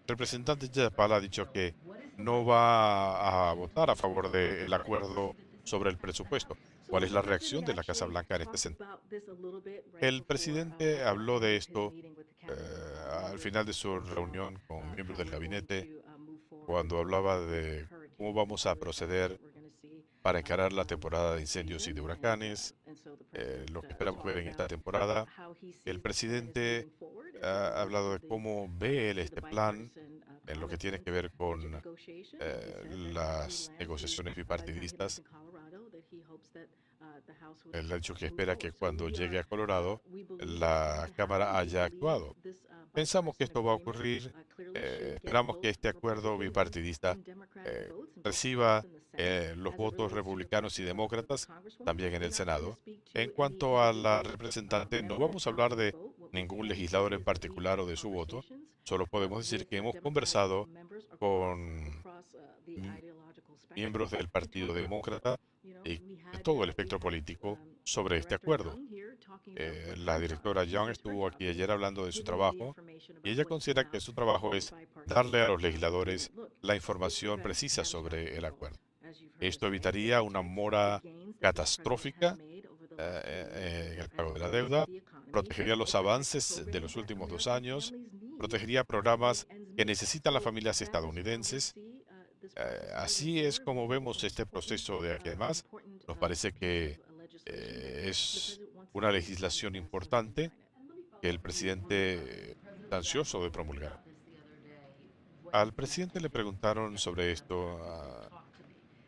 representante Jayapal ha dicho que no va a votar a favor del acuerdo sobre el presupuesto. ¿Cuál es la reacción de la Casa Blanca en este sentido? El presidente habló de esto al final de su reunión con miembros del gabinete, cuando hablaba de cómo vamos a proceder para encarar la temporada de incendios y de huracanes, lo que esperamos ver en esta temporada. El presidente ha hablado de cómo ve él este plan en lo que tiene que ver con las negociaciones bipartidistas. Él ha dicho que espera que cuando llegue a Colorado, la Cámara haya actuado. Pensamos que esto va a ocurrir. Esperamos que este acuerdo bipartidista reciba los votos republicanos y demócratas también en el Senado. En cuanto a la representante, no vamos a hablar de ningún legislador en particular o de su voto. Solo podemos decir que hemos conversado con miembros del Partido Demócrata y de todo el espectro político sobre este acuerdo. La directora Young estuvo aquí ayer hablando de su trabajo y ella considera que su trabajo es darle a los legisladores la información precisa sobre el acuerdo. Esto evitaría una mora catastrófica en el pago de la deuda, protegería los avances de los últimos 2 años, protegería programas que necesitan las familias estadounidenses. Así es como vemos este proceso de aquí en más. Nos parece que es una legislación importante que el presidente está ansioso de promulgar. Al presidente le preguntaron sobre esto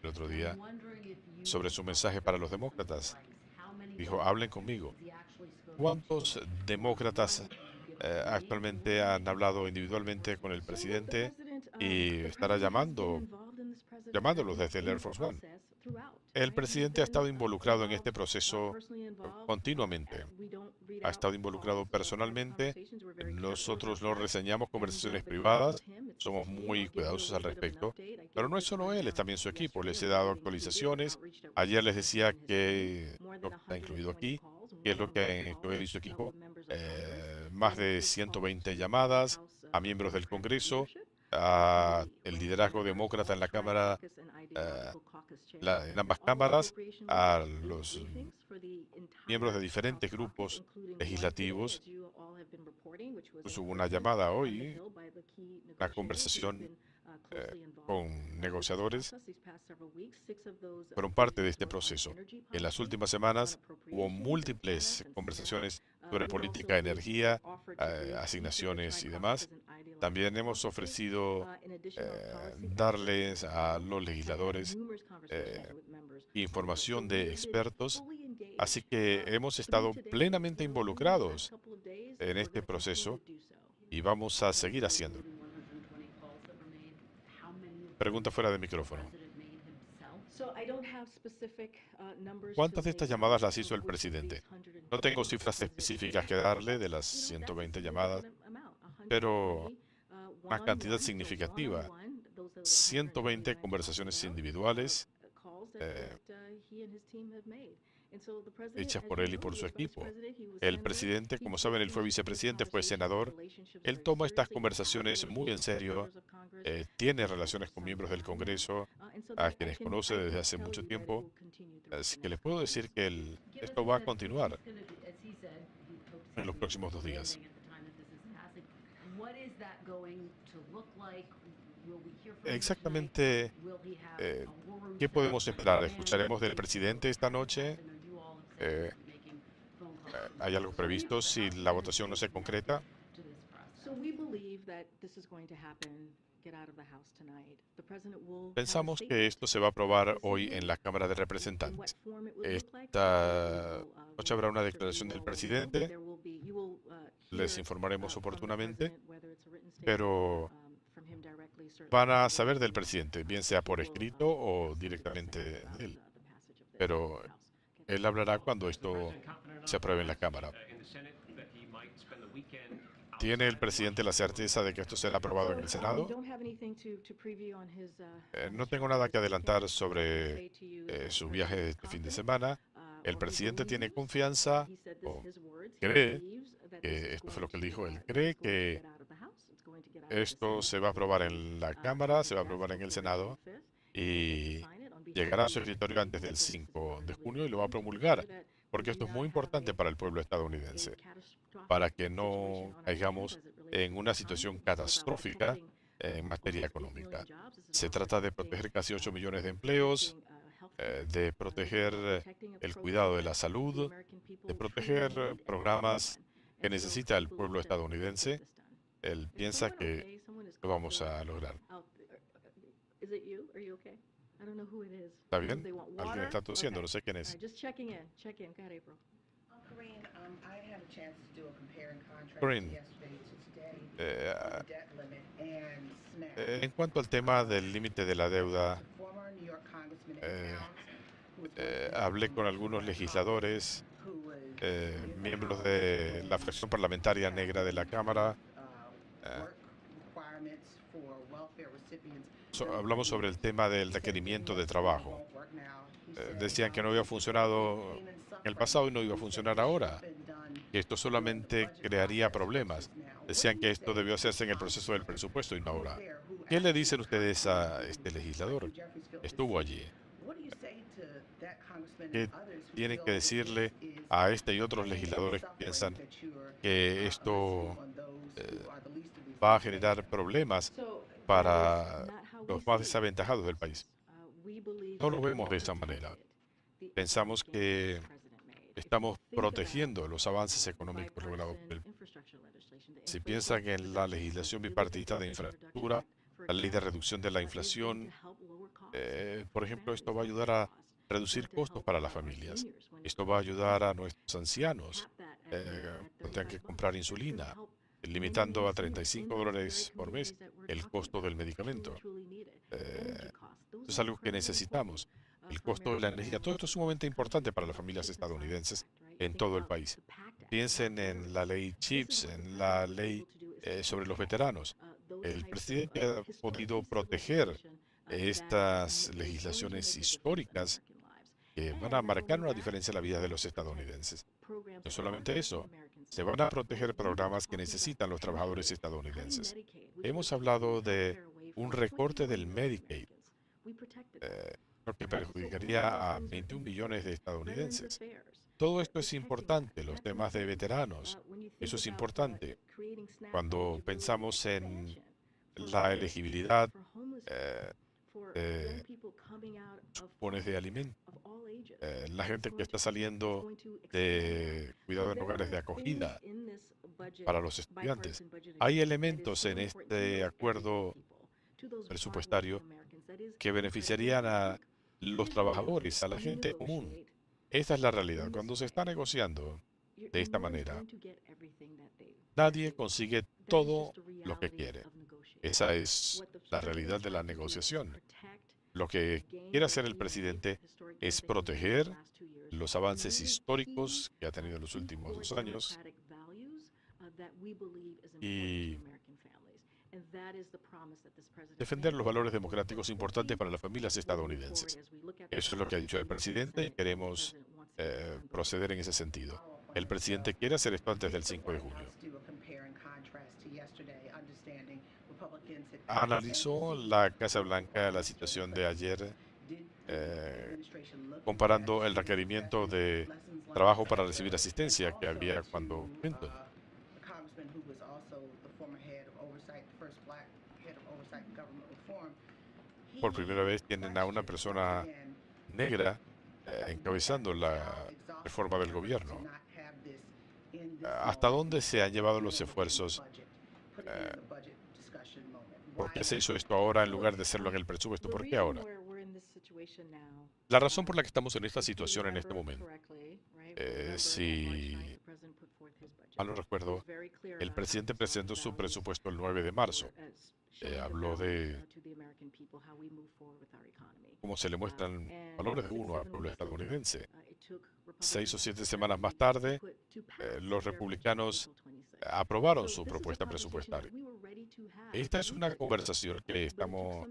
el otro día, sobre su mensaje para los demócratas. Dijo, hablen conmigo. ¿Cuántos demócratas actualmente han hablado individualmente con el presidente y estará llamándolos desde el Air Force One? El presidente ha estado involucrado en este proceso continuamente. Ha estado involucrado personalmente. Nosotros no reseñamos conversaciones privadas. Somos muy cuidadosos al respecto. Pero no es solo él, es también su equipo. Les he dado actualizaciones. Ayer les decía que lo que está incluido aquí, que es lo que él y su equipo. Más de 120 llamadas a miembros del Congreso, a el liderazgo demócrata en la Cámara, en ambas cámaras, a los miembros de diferentes grupos legislativos. Pues hubo una llamada hoy, una conversación con negociadores. Fueron parte de este proceso. En las últimas semanas hubo múltiples conversaciones sobre política de energía, asignaciones y demás. También hemos ofrecido darles a los legisladores información de expertos, así que hemos estado plenamente involucrados en este proceso y vamos a seguir haciéndolo. Pregunta fuera de micrófono. ¿Cuántas de estas llamadas las hizo el presidente? No tengo cifras específicas que darle de las 120 llamadas, pero una cantidad significativa. 120 conversaciones individuales hechas por él y por su equipo. El presidente, como saben, él fue vicepresidente, fue senador. Él toma estas conversaciones muy en serio. Tiene relaciones con miembros del Congreso, a quienes conoce desde hace mucho tiempo. Así que les puedo decir que esto va a continuar en los próximos 2 días. Exactamente, ¿qué podemos esperar? ¿Escucharemos del presidente esta noche? ¿Hay algo previsto si la votación no se concreta? Pensamos que esto se va a aprobar hoy en la Cámara de Representantes. Esta noche habrá una declaración del presidente. Les informaremos oportunamente, pero van a saber del presidente, bien sea por escrito o directamente de él. Pero él hablará cuando esto se apruebe en la Cámara. ¿Tiene el presidente la certeza de que esto será aprobado en el Senado? No tengo nada que adelantar sobre su viaje de este fin de semana. El presidente tiene confianza, o cree, que esto fue lo que él dijo, él cree que esto se va a aprobar en la Cámara, se va a aprobar en el Senado y llegará a su escritorio antes del 5 de junio y lo va a promulgar, porque esto es muy importante para el pueblo estadounidense, para que no caigamos en una situación catastrófica en materia económica. Se trata de proteger casi 8 millones de empleos, de proteger el cuidado de la salud, de proteger programas que necesita el pueblo estadounidense. Él piensa que lo vamos a lograr. ¿Está bien? Alguien está tosiendo, no sé quién es. Corinne, en cuanto al tema del límite de la deuda, hablé con algunos legisladores, miembros de la fracción parlamentaria negra de la Cámara, hablamos sobre el tema del requerimiento de trabajo. Decían que no había funcionado en el pasado y no iba a funcionar ahora, que esto solamente crearía problemas. Decían que esto debió hacerse en el proceso del presupuesto y no ahora. ¿Qué le dicen ustedes a este legislador? Estuvo allí. ¿Qué tienen que decirle a este y otros legisladores que piensan que esto va a generar problemas para los más desaventajados del país? No lo vemos de esa manera. Pensamos que estamos protegiendo los avances económicos logrados por el. Si piensan en la legislación bipartidista de infraestructura, la ley de reducción de la inflación, por ejemplo, esto va a ayudar a reducir costos para las familias. Esto va a ayudar a nuestros ancianos que tengan que comprar insulina, limitando a $35 por mes el costo del medicamento. Esto es algo que necesitamos. El costo de la energía, todo esto es sumamente importante para las familias estadounidenses en todo el país. Piensen en la ley CHIPS, en la ley sobre los veteranos. El presidente ha podido proteger estas legislaciones históricas que van a marcar una diferencia en la vida de los estadounidenses. No solamente eso, se van a proteger programas que necesitan los trabajadores estadounidenses. Hemos hablado de un recorte del Medicaid, lo que perjudicaría a 21 millones de estadounidenses. Todo esto es importante, los temas de veteranos, eso es importante. Cuando pensamos en la elegibilidad de cupones de alimentos, la gente que está saliendo de cuidado en hogares de acogida para los estudiantes. Hay elementos en este acuerdo presupuestario que beneficiarían a los trabajadores, a la gente común. Esa es la realidad. Cuando se está negociando de esta manera, nadie consigue todo lo que quiere. Esa es la realidad de la negociación. Lo que quiere hacer el presidente es proteger los avances históricos que ha tenido en los últimos 2 años y defender los valores democráticos importantes para las familias estadounidenses. Eso es lo que ha dicho el presidente y queremos proceder en ese sentido. El presidente quiere hacer esto antes del 5 de julio. Analizó la Casa Blanca la situación de ayer, comparando el requerimiento de trabajo para recibir asistencia que había cuando Clinton. Por primera vez tienen a una persona negra encabezando la reforma del gobierno. ¿Hasta dónde se han llevado los esfuerzos? ¿Por qué se hizo esto ahora en lugar de hacerlo en el presupuesto? ¿Por qué ahora? La razón por la que estamos en esta situación en este momento, si mal no recuerdo, el presidente presentó su presupuesto el 9 de marzo. Habló de cómo se le muestran valores de uno al pueblo estadounidense. 6 o 7 semanas más tarde, los republicanos aprobaron su propuesta presupuestaria. Esta es una conversación que estamos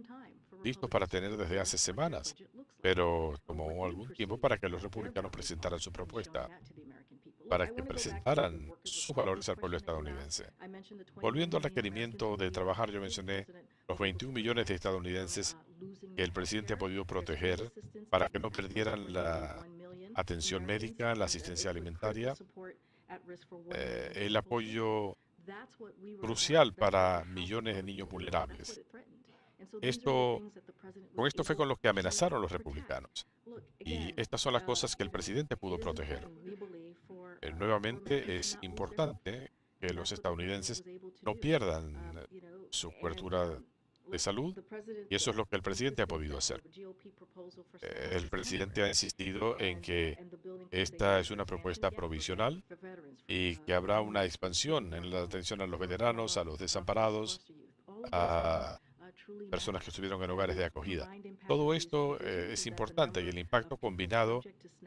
listos para tener desde hace semanas, pero tomó algún tiempo para que los republicanos presentaran su propuesta, para que presentaran sus valores al pueblo estadounidense. Volviendo al requerimiento de trabajar, yo mencioné los 21 millones de estadounidenses que el presidente ha podido proteger para que no perdieran la atención médica, la asistencia alimentaria, el apoyo crucial para millones de niños vulnerables. Con esto fue con lo que amenazaron los republicanos. Y estas son las cosas que el presidente pudo proteger. Nuevamente, es importante que los estadounidenses no pierdan su cobertura de salud, y eso es lo que el presidente ha podido hacer. El presidente ha insistido en que esta es una propuesta provisional y que habrá una expansión en la atención a los veteranos, a los desamparados, a personas que estuvieron en hogares de acogida. Todo esto es importante y el impacto combinado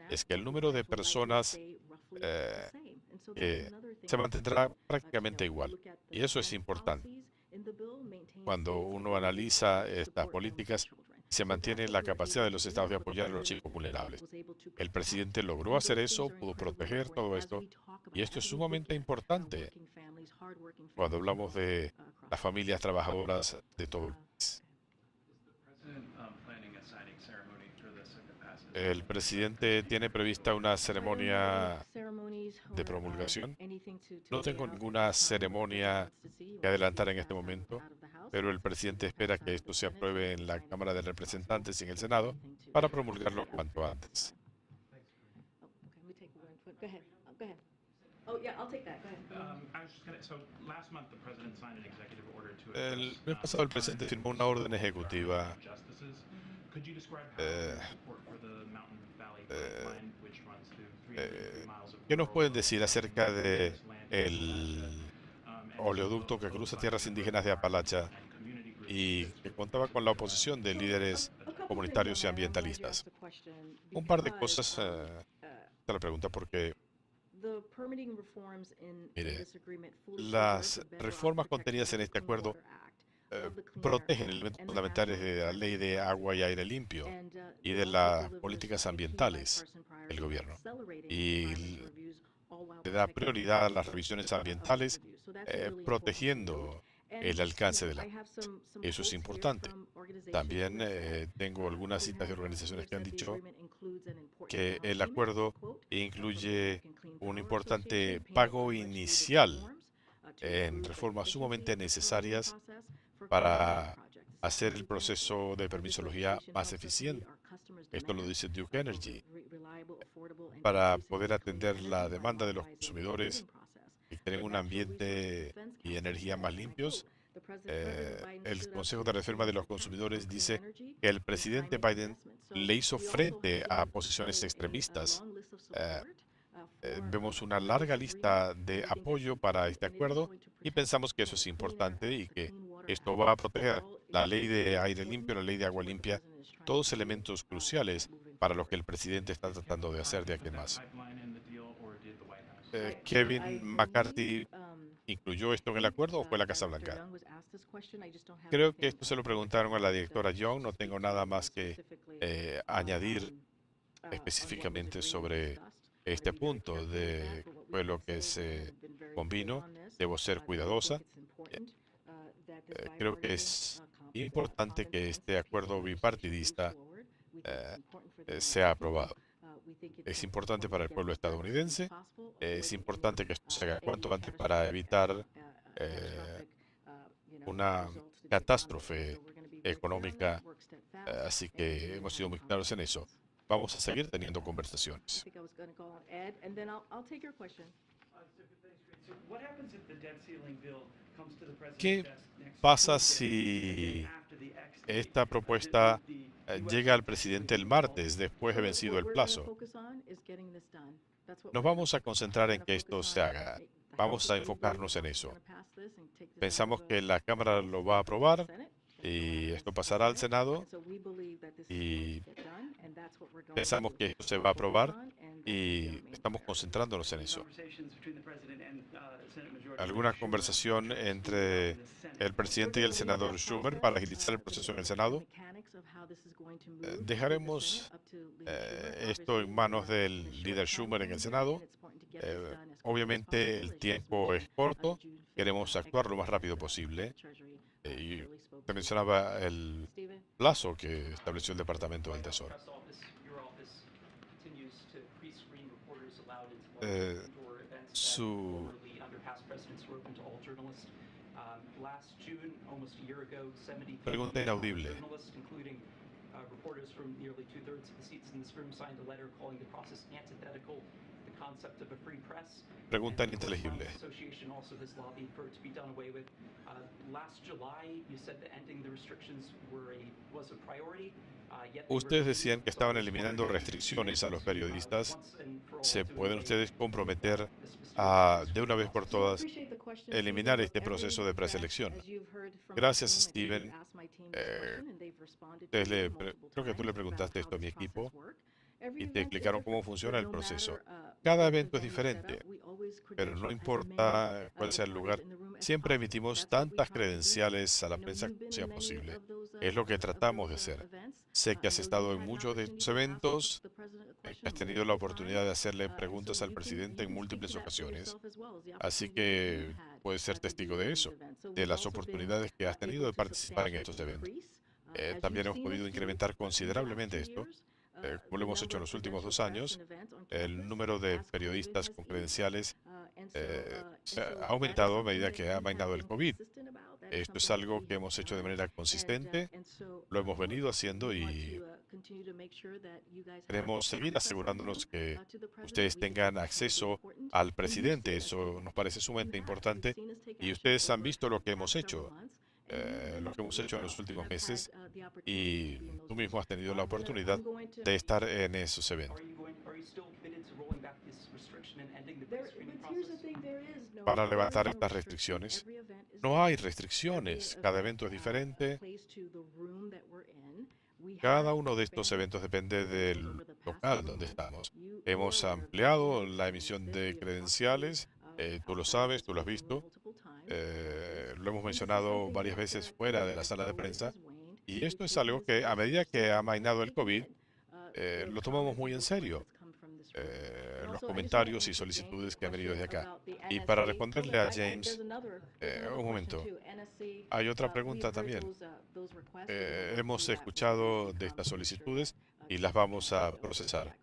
es que el número de personas se mantendrá prácticamente igual. Y eso es importante. cuando uno analiza estas políticas, se mantiene la capacidad de los estados de apoyar a los chicos vulnerables. El presidente logró hacer eso, pudo proteger todo esto, y esto es sumamente importante cuando hablamos de las familias trabajadoras de todo el país. El presidente tiene prevista una ceremonia de promulgación. No tengo ninguna ceremonia que adelantar en este momento, pero el presidente espera que esto se apruebe en la Cámara de Representantes y en el Senado para promulgarlo cuanto antes. El mes pasado el presidente firmó una orden ejecutiva ¿qué nos pueden decir acerca de el oleoducto que cruza tierras indígenas de Apalacha y que contaba con la oposición de líderes comunitarios y ambientalistas? Un par de cosas te la pregunta porque, mire, las reformas contenidas en este acuerdo protegen elementos fundamentales de la ley de agua y aire limpio y de las políticas ambientales del gobierno. Y le da prioridad a las revisiones ambientales, protegiendo el alcance de la. Eso es importante. También tengo algunas citas de organizaciones que han dicho que el acuerdo incluye un importante pago inicial en reformas sumamente necesarias para hacer el proceso de permisología más eficiente. Esto lo dice Duke Energy. Para poder atender la demanda de los consumidores y tener un ambiente y energía más limpios, el Consejo de Reforma de los Consumidores dice que el presidente Biden le hizo frente a posiciones extremistas. Vemos una larga lista de apoyo para este acuerdo y pensamos que eso es importante y que esto va a proteger la ley de aire limpio, la ley de agua limpia, todos elementos cruciales para lo que el presidente está tratando de hacer de aquí en más. Kevin McCarthy incluyó esto en el acuerdo o fue la Casa Blanca. Creo que esto se lo preguntaron a la directora Young. No tengo nada más que añadir específicamente sobre este punto de fue lo que se convino. Debo ser cuidadosa. Creo que es importante que este acuerdo bipartidista sea aprobado. Es importante para el pueblo estadounidense. Es importante que esto se haga cuanto antes para evitar una catástrofe económica. Así que hemos sido muy claros en eso. Vamos a seguir teniendo conversaciones. ¿Qué pasa si esta propuesta llega al presidente el martes, después de vencido el plazo? Nos vamos a concentrar en que esto se haga. Vamos a enfocarnos en eso. Pensamos que la Cámara lo va a aprobar y esto pasará al Senado y pensamos que esto se va a aprobar y estamos concentrándonos en eso. Alguna conversación entre el presidente y el senador Schumer para agilizar el proceso en el Senado. Dejaremos esto en manos del líder Schumer en el Senado. Obviamente el tiempo es corto. Queremos actuar lo más rápido posible. Y se mencionaba el plazo que estableció el Departamento del Tesoro. Su pregunta inaudible. Pregunta ininteligible. Ustedes decían que estaban eliminando restricciones a los periodistas. ¿Se pueden ustedes comprometer a, de una vez por todas, eliminar este proceso de preselección? Gracias, Steven. Creo que tú le preguntaste esto a mi equipo y te explicaron cómo funciona el proceso. Cada evento es diferente, pero no importa cuál sea el lugar. Siempre emitimos tantas credenciales a la prensa como sea posible. Es lo que tratamos de hacer. Sé que has estado en muchos de estos eventos, que has tenido la oportunidad de hacerle preguntas al presidente en múltiples ocasiones, así que puedes ser testigo de eso, de las oportunidades que has tenido de participar en estos eventos. También hemos podido incrementar considerablemente esto, como lo hemos hecho en los últimos 2 años. El número de periodistas con credenciales ha aumentado a medida que ha mainado el COVID. Esto es algo que hemos hecho de manera consistente, lo hemos venido haciendo y queremos seguir asegurándonos que ustedes tengan acceso al presidente. Eso nos parece sumamente importante y ustedes han visto lo que hemos hecho. Lo que hemos hecho en los últimos meses y tú mismo has tenido la oportunidad de estar en esos eventos. Para levantar estas restricciones, no hay restricciones. Cada evento es diferente. Cada uno de estos eventos depende del local donde estamos. Hemos ampliado la emisión de credenciales. Tú lo sabes, tú lo has visto. Lo hemos mencionado varias veces fuera de la sala de prensa. Y esto es algo que a medida que ha mainado el COVID, lo tomamos muy en serio. Los comentarios y solicitudes que han venido desde acá. Y para responderle a James, un momento, hay otra pregunta también. Hemos escuchado de estas solicitudes y las vamos a procesar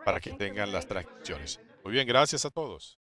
para que tengan las transcripciones. Muy bien, gracias a todos.